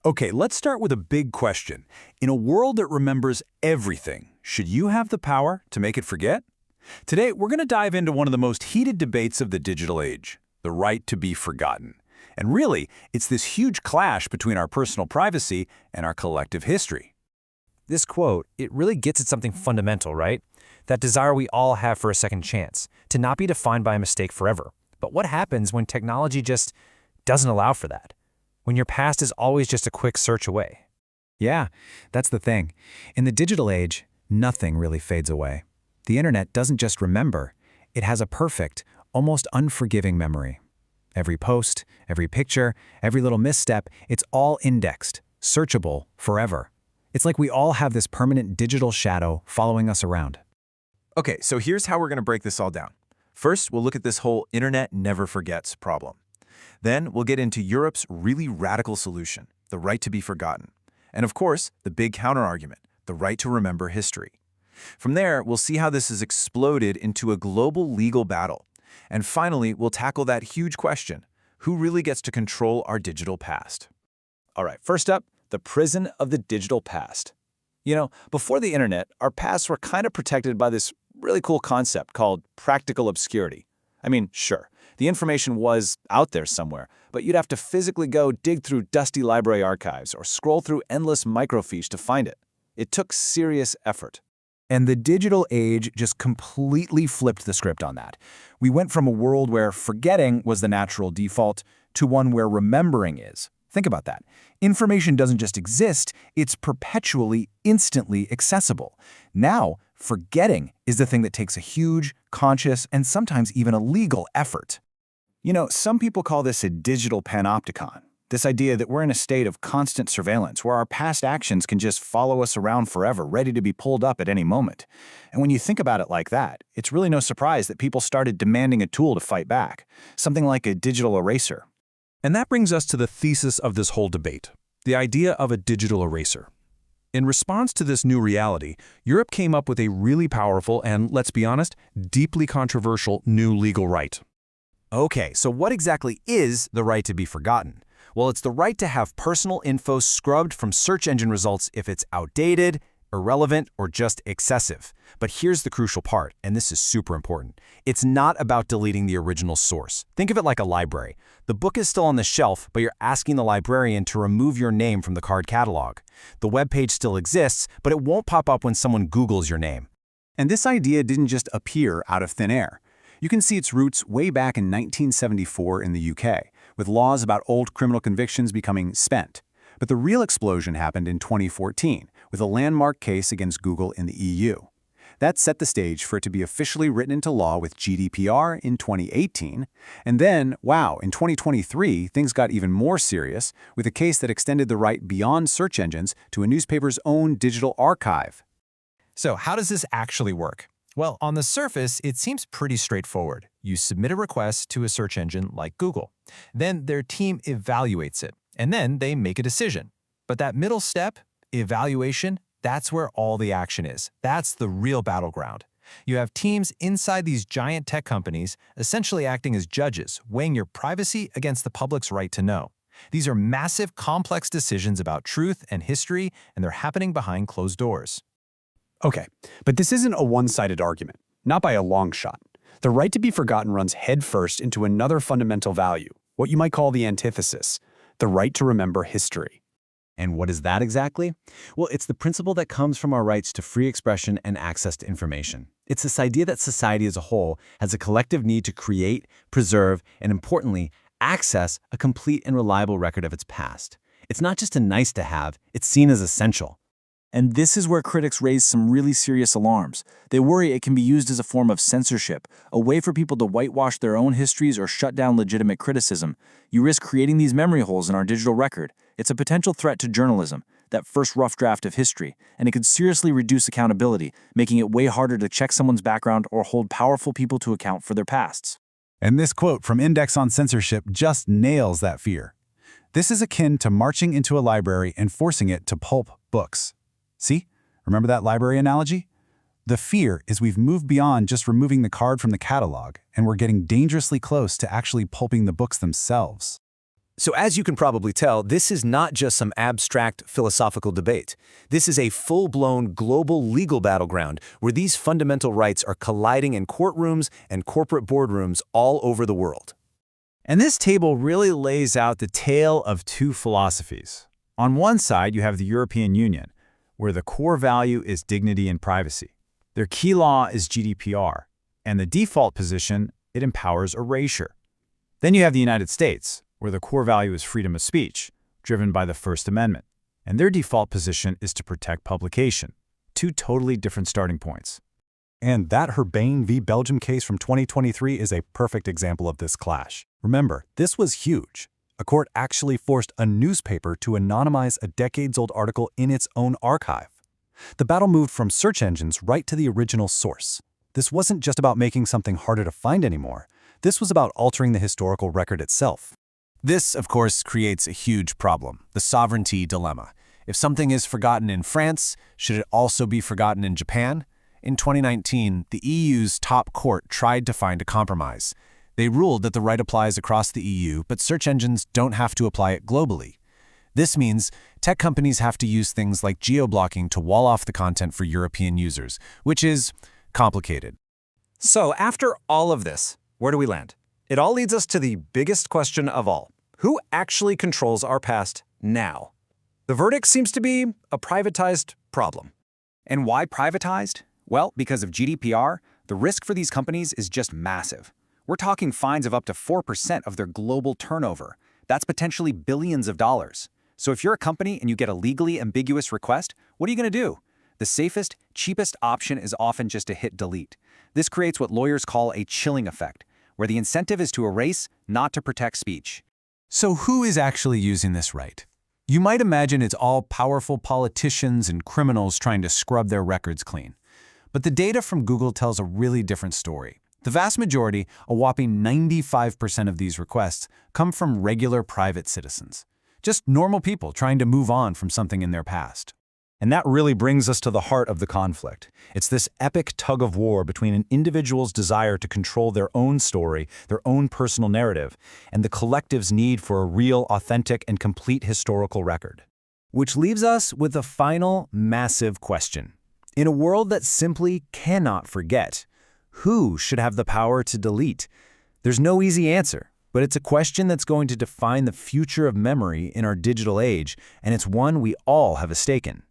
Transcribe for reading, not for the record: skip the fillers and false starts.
Okay, let's start with a big question. In a world that remembers everything, should you have the power to make it forget? Today, we're going to dive into one of the most heated debates of the digital age, the right to be forgotten. And really, it's this huge clash between our personal privacy and our collective history. This quote, it really gets at something fundamental, right? That desire we all have for a second chance, to not be defined by a mistake forever. But what happens when technology just doesn't allow for that? When your past is always just a quick search away? Yeah, that's the thing. In the digital age, nothing really fades away. The internet doesn't just remember, it has a perfect, almost unforgiving memory. Every post, every picture, every little misstep, it's all indexed, searchable forever. It's like we all have this permanent digital shadow following us around. Okay, so here's how we're going to break this all down. First, we'll look at this whole internet never forgets problem. Then we'll get into Europe's really radical solution, the right to be forgotten. And of course, the big counterargument, the right to remember history. From there, we'll see how this has exploded into a global legal battle. And finally, we'll tackle that huge question, who really gets to control our digital past? All right, first up, the prison of the digital past. You know, before the internet, our pasts were kind of protected by this really cool concept called practical obscurity. I mean, sure, the information was out there somewhere, but you'd have to physically go dig through dusty library archives or scroll through endless microfiche to find it. It took serious effort. And the digital age just completely flipped the script on that. We went from a world where forgetting was the natural default to one where remembering is. Think about that. Information doesn't just exist, it's perpetually, instantly accessible. Now, forgetting is the thing that takes a huge, conscious, and sometimes even a legal effort. You know, some people call this a digital panopticon. This idea that we're in a state of constant surveillance where our past actions can just follow us around forever, ready to be pulled up at any moment. And when you think about it like that, it's really no surprise that people started demanding a tool to fight back, something like a digital eraser. And that brings us to the thesis of this whole debate, the idea of a digital eraser. In response to this new reality, Europe came up with a really powerful and, let's be honest, deeply controversial new legal right. Okay, so what exactly is the right to be forgotten? Well, it's the right to have personal info scrubbed from search engine results if it's outdated, irrelevant, or just excessive. But here's the crucial part, and this is super important. It's not about deleting the original source. Think of it like a library. The book is still on the shelf, but you're asking the librarian to remove your name from the card catalog. The web page still exists, but it won't pop up when someone Googles your name. And this idea didn't just appear out of thin air. You can see its roots way back in 1974 in the UK, with laws about old criminal convictions becoming spent. But the real explosion happened in 2014, with a landmark case against Google in the EU. That set the stage for it to be officially written into law with GDPR in 2018. And then, wow, in 2023, things got even more serious, with a case that extended the right beyond search engines to a newspaper's own digital archive. So how does this actually work? Well, on the surface, it seems pretty straightforward. You submit a request to a search engine like Google. Then their team evaluates it, and then they make a decision. But that middle step, evaluation, that's where all the action is. That's the real battleground. You have teams inside these giant tech companies essentially acting as judges, weighing your privacy against the public's right to know. These are massive, complex decisions about truth and history, and they're happening behind closed doors. Okay, but this isn't a one-sided argument, not by a long shot. The right to be forgotten runs headfirst into another fundamental value, what you might call the antithesis, the right to remember history. And what is that exactly? Well, it's the principle that comes from our rights to free expression and access to information. It's this idea that society as a whole has a collective need to create, preserve, and importantly, access a complete and reliable record of its past. It's not just a nice to have, it's seen as essential. And this is where critics raise some really serious alarms. They worry it can be used as a form of censorship, a way for people to whitewash their own histories or shut down legitimate criticism. You risk creating these memory holes in our digital record. It's a potential threat to journalism, that first rough draft of history, and it could seriously reduce accountability, making it way harder to check someone's background or hold powerful people to account for their pasts. And this quote from Index on Censorship just nails that fear. This is akin to marching into a library and forcing it to pulp books. See? Remember that library analogy? The fear is we've moved beyond just removing the card from the catalog, and we're getting dangerously close to actually pulping the books themselves. So as you can probably tell, this is not just some abstract philosophical debate. This is a full-blown global legal battleground where these fundamental rights are colliding in courtrooms and corporate boardrooms all over the world. And this table really lays out the tale of two philosophies. On one side, you have the European Union, where the core value is dignity and privacy. Their key law is GDPR, and the default position, it empowers erasure. Then you have the United States, where the core value is freedom of speech, driven by the First Amendment, and their default position is to protect publication. Two totally different starting points. And that Herbane v. Belgium case from 2023 is a perfect example of this clash. Remember, this was huge. A court actually forced a newspaper to anonymize a decades-old article in its own archive. The battle moved from search engines right to the original source. This wasn't just about making something harder to find anymore. This was about altering the historical record itself. This, of course, creates a huge problem, the sovereignty dilemma. If something is forgotten in France, should it also be forgotten in Japan? In 2019, the EU's top court tried to find a compromise. They ruled that the right applies across the EU, but search engines don't have to apply it globally. This means tech companies have to use things like geo-blocking to wall off the content for European users, which is complicated. So after all of this, where do we land? It all leads us to the biggest question of all. Who actually controls our past now? The verdict seems to be a privatized problem. And why privatized? Well, because of GDPR, the risk for these companies is just massive. We're talking fines of up to 4% of their global turnover. That's potentially billions of dollars. So if you're a company and you get a legally ambiguous request, what are you going to do? The safest, cheapest option is often just to hit delete. This creates what lawyers call a chilling effect, where the incentive is to erase, not to protect speech. So who is actually using this right? You might imagine it's all powerful politicians and criminals trying to scrub their records clean. But the data from Google tells a really different story. The vast majority, a whopping 95% of these requests, come from regular private citizens. Just normal people trying to move on from something in their past. And that really brings us to the heart of the conflict. It's this epic tug of war between an individual's desire to control their own story, their own personal narrative, and the collective's need for a real, authentic, and complete historical record. Which leaves us with a final, massive question. In a world that simply cannot forget, who should have the power to delete? There's no easy answer, but it's a question that's going to define the future of memory in our digital age, and it's one we all have a stake in.